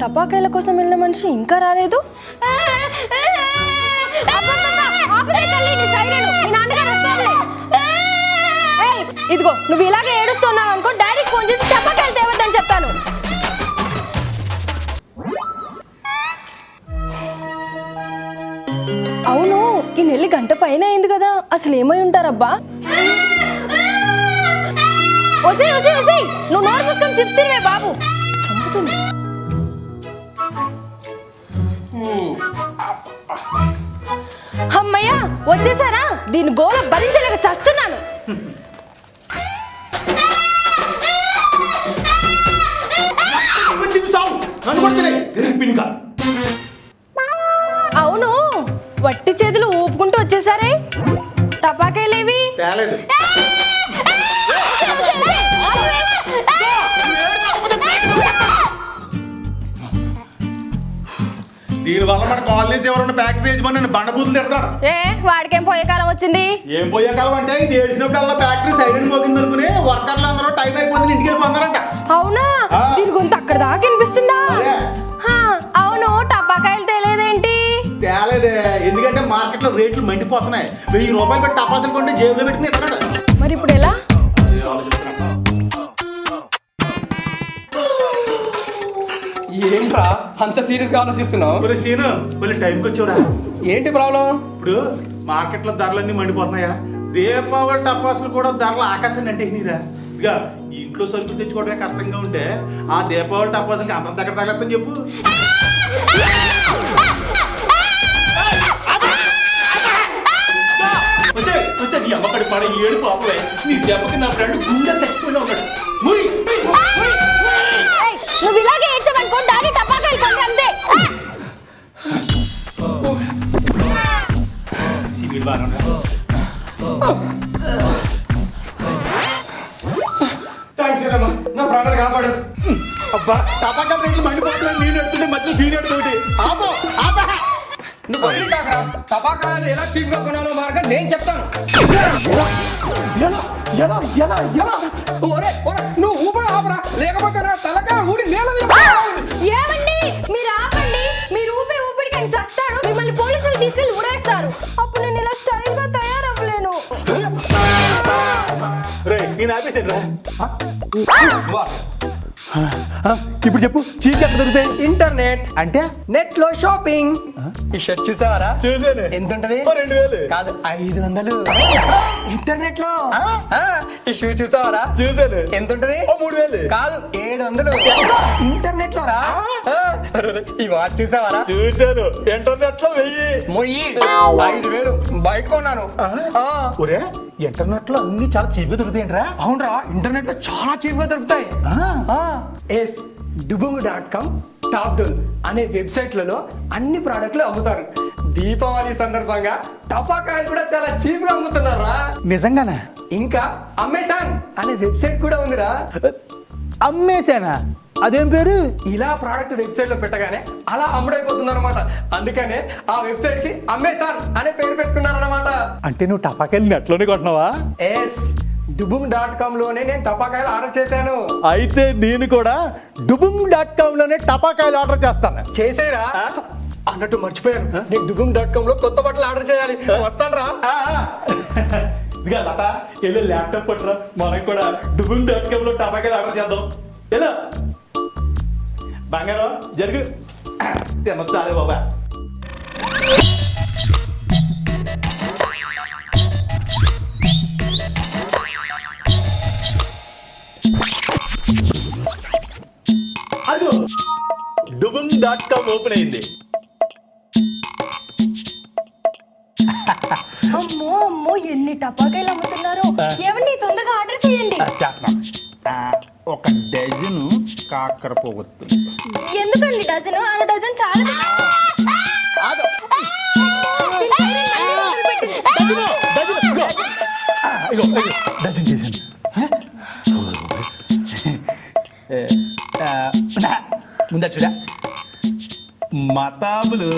టపాకాయల కోసం వెళ్ళిన మనిషి ఇంకా రాలేదు. ఇదిగో నువ్వు ఇలాగే ఏడుస్తున్నావు అనుకో, డాడీకి ఫోన్ చేసి టపాకాయలు తేవద్దని చెప్తాను. అవును, ఈ నెల్లి గంట పైన అయింది కదా, అసలు ఏమై ఉంటారబ్బా? ఒసే ఒసే ఒసే, నువ్వు నోరు మూసుకొని చిప్స్ తినవే బాబు, చంపుతుంది. అమ్మయ్యా వచ్చేసారా, దీని గోల భరించలేక చస్తున్నాను. అవును, వట్టి చేతులు ఊపుకుంటూ వచ్చేసారే, టపాకాయలేవి? దీని వల్ల మన కాలనీస్ ఎవరన్నా ఫ్యాక్టరీ యజమాని నన్ను బండబూతులు తిడతాడు. వాడికేం పోయే కాలం వచ్చింది? ఏం పోయే కాలం అంటే ఇది ఏడిసినప్పుడల్లా ఫ్యాక్టరీ సైరన్ మోగింది అనుకుని వర్కర్లు అందరూ టైం అయిపోతుంది ఇంటికి వెళ్ళిపోతున్నారంట. అవునా? దీని గొంతు అక్కడ దాకా వినిపిస్తుందా? అవును, టపాకాయలు తేలేదేంటి? తేలేదే, ఎందుకంటే మార్కెట్ లో రేట్లు మండిపోతున్నాయి. 1000 రూపాయలు పెట్టి టపాసులు కొంటే జేబులో పెట్టుకుని ఇస్తున్నాడు. మరి ఇప్పుడు ఎలా? ఏంట్రా అంత సీరియస్ గా ఆలోచిస్తున్నావు? సీను మళ్ళీ టైంకి వచ్చావురా. ఏంటి ప్రాబ్లం? ఇప్పుడు మార్కెట్ లో ధరలన్నీ మండిపోతున్నాయా, దీపావళి టపాసులు కూడా ధరలు ఆకాశాన్ని అంటేనిరా. ఇక ఇంట్లో సరుకులు తెచ్చుకోవడమే కష్టంగా ఉంటే ఆ దీపావళి టపాసులకి అంత దగ్గర తగలత్తని చెప్పు. నీ అమ్మకడి పడ ఏడు పాపలే, నీ దెబ్బకి నా ఫ్రెండ్ గుండె చచ్చిపోయినా ఉన్నాడు. నువ్వు ఇలాగే ఏడ్చావనుకో, డాడీ టపాకాయలు కొంటే అంతే. థ్యాంక్స్ రమ్మా, నా ప్రాణాలు కాపాడు. అబ్బా టపాకాయలు రేట్లు మండిపోతున్నాయి, నేను ఎడుతుంటే మధ్యలో దీని ఎడుతుంటే ఆపో ఆపా. నువ్వు వదిలి కాకరా, టపాకాయలు ఎలా చీప్ గా కొనాలో మార్గం నేను చెప్తాను. నువ్వు ఊపిరి ఆపరా, లేకపోతే నా తలకాయ ఊడి నేల మీద. ఏమండి, మీరు ఆపండి. మీరు ఊపే ఊపిరికి ఆయన చస్తాడు, మిమ్మల్ని పోలీసులు తీసుకెళ్లి ఊరేస్తారు. అప్పుడు నేను ఇలా స్టైల్ గా తయారవ్వలేను. నేను ఆపేసాను రా. వా, ఇప్పుడు చెప్పు, చీజ్ ఎక్కడ దొరుకుతాయి? ఇంటర్నెట్ అంటే నెట్ లో షాపింగ్. ఈ షర్ట్ చూసావారా? చూసాను. ఎంత ఉంటది? 2000 కాదు, 500. ఇంటర్నెట్ లో. ఈ షూ చూసావారా? చూసాను. ఎంత ఉంటది? 3000. కాదు, 700. ఇంటర్నెట్ లో రా. ఈ వాచ్ చూసావారా? చూసాను. ఇంటర్నెట్ లో 1000. మొయ్యి 5000 బయట కొన్నాను. ఒరే, ఇంటర్నెట్ లో అన్ని చాలా చీప్ గా దొరుకుతాయంట్రా. అవునరా, ఇంటర్నెట్ లో చాలా చీప్ గా దొరుకుతాయి. dubung.com టాప్ డోన్ అనే వెబ్సైట్లలో అన్ని ప్రోడక్ట్లు అమ్ముతారు. దీపావళి సందర్భంగా టపాకాయలు కూడా చాలా చీప్ గా అమ్ముతున్నారా. నిజంగానా? ఇంకా అమెజాన్ అనే వెబ్సైట్ కూడా ఉందిరా. అమ్మేశానా? అదేం పేరు? ఇలా ప్రోడక్ట్ వెబ్సైట్ లో పెట్టగానే అలా అమ్ముడైపోతుంది అనమాట. అందుకనే ఆ వెబ్సైట్ కి అమెజాన్ అనే పేరు పెట్టుకున్నారనమాట. అంటే నువ్వు టపాకాయలు నెట్ లోనే కొంటున్నావా? dubung.com లోనే నేను టపాకాయలు ఆర్డర్ చేశాను. అయితే నేను కూడా dubung.com లోనే టపాకాయలు ఆర్డర్ చేస్తాను. చేసేరా? అన్నట్టు మర్చిపోయాను, నేను dubung.com లో కొత్త బట్టలు ఆర్డర్ చేయాలి. వస్తాను రా. ఇదిగా లత, వెళ్ళి ల్యాప్టాప్ పట్టురా, మనం కూడా dubung.com లో టపాకాయలు ఆర్డర్ చేద్దాం. ఎలా బంగారం జరుగు, తినొచ్చాలే బాబా. అదో dubung.com ఓపెన్ అయింది. అమ్మో అమ్మో, ఎన్ని టపాకాయలు అమ్ముతున్నారు. ఏమండి, తొందరగా ఆర్డర్ చేయండి. ఒక డజను కాకర పోగొత్తు. ఎందుకండి డజన్? అర డజన్ చాలా. డజన్ చేశాను. ముందా చూడా, మతాబులు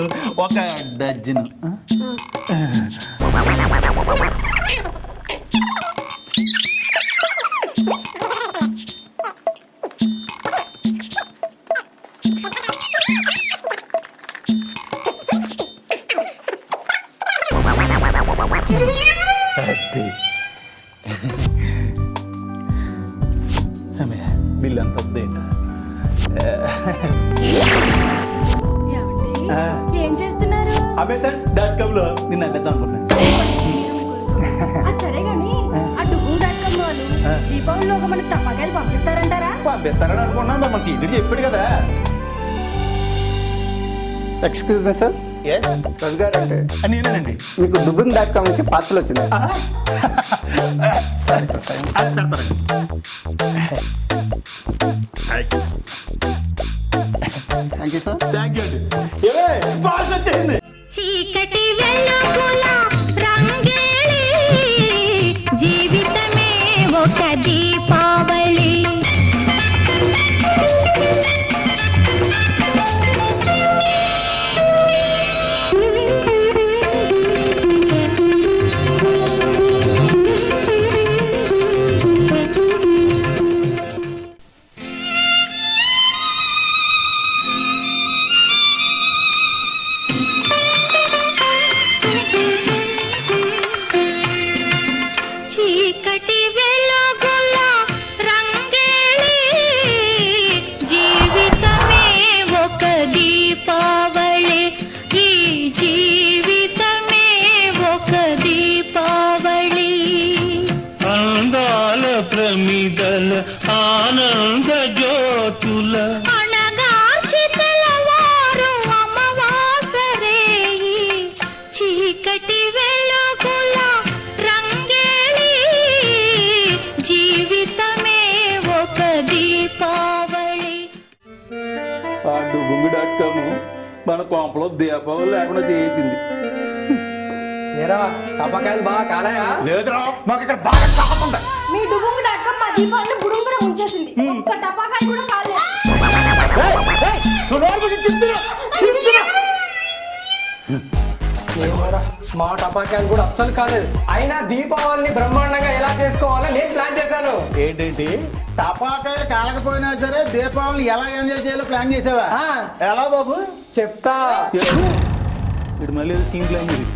ఒక డజను. వచ్చి బిల్లు అంత వద్దు ఏమండి? ఏం చేస్తున్నారు? అమెజాన్.com లో నిన్న అమ్మేద్దాం అనుకున్నాను. అది సరే గాని ఆ డుగు.com వాళ్ళు దీపావళిలోగా మనకు టపాకాయలు పంపిస్తారంటారా? పంపిస్తారని అనుకున్నాను, మన సీటు చెప్పాడు కదా. ఎక్స్క్యూజ్ మీ సార్, రవి గారు అంటే నేనేనండి. మీకు డుబింగ్.com నుంచి పార్సల్ వచ్చింది. Thank you sir. Thank you అండి. పాస్ వచ్చేసింది. చీకటి వెలుగుల రంగేలి జీవితమే ఒక దీపావళి. చీకటి వెలుగుల రంగేలి జీవితమే ఒక దీపావళి. ఈ జీవితమే ఒక దీపావళి. అందాల ప్రమిదల ఆనంద జ్యోతుల అనగార్చి తెల్లవారు అమావాసరేయి చీకటి వెలుగుల రంగేలి జీవితమే ఒక దీపావళి. ఆ డుబుంగు.com మన కొంపలో దీపావళి లేకుండా చేసింది. ఏరా టపాకాయలు బాగా కాలాయా? లేదురా, మాకు ఇక్కడ బాగా కాకుండా. మీ డుగు.com మా దీపావళిని గుడుంగున ఉంచేసింది. ఒక్క టపాకాయ కూడా కాలేదు. ఏమోరా, మా టపాకాయలు కూడా అస్సలు కాలేదు. అయినా దీపావళిని బ్రహ్మాండంగా ఎలా చేసుకోవాలో నేను ప్లాన్ చేశాను. ఏంటేంటి టపాకాయలు కాలకపోయినా సరే దీపావళి ఎలా ఎంజాయ్ చేయాలో ప్లాన్ చేసావా? ఆ. ఎలా బాబు? చెప్తా. ఇటు మళ్ళీ స్కీమ్ ప్లాన్ చేసి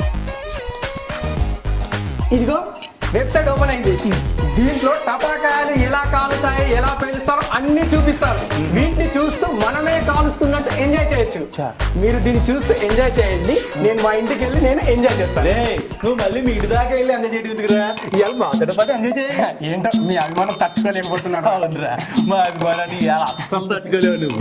ఇదిగో వెబ్సైట్ ఓపెన్ అయింది. దీంట్లో టపాకాయలు ఎలా కాలుతాయి, ఎలా పేలుస్తారో అన్ని చూపిస్తారు. వీటిని చూస్తూ మనమే కాలుస్తున్నట్టు ఎంజాయ్ చేయొచ్చు. మీరు దీన్ని చూస్తూ ఎంజాయ్ చేయండి, నేను మా ఇంటికి వెళ్ళి నేను ఎంజాయ్ చేస్తాను. నువ్వు మళ్ళీ మీ ఇంటి దాకా వెళ్ళి ఎంజాయ్ చేయడం ఎందుకురా? ఇవాళ మాతో పాటు ఎంజాయ్ చేయి. ఏంటో మీ అభిమానం తట్టుకోలేకపోతున్నాను. అవునరా, మా అభిమానాన్ని ఇవాళ అస్సలు తట్టుకోలేవు నువ్వు.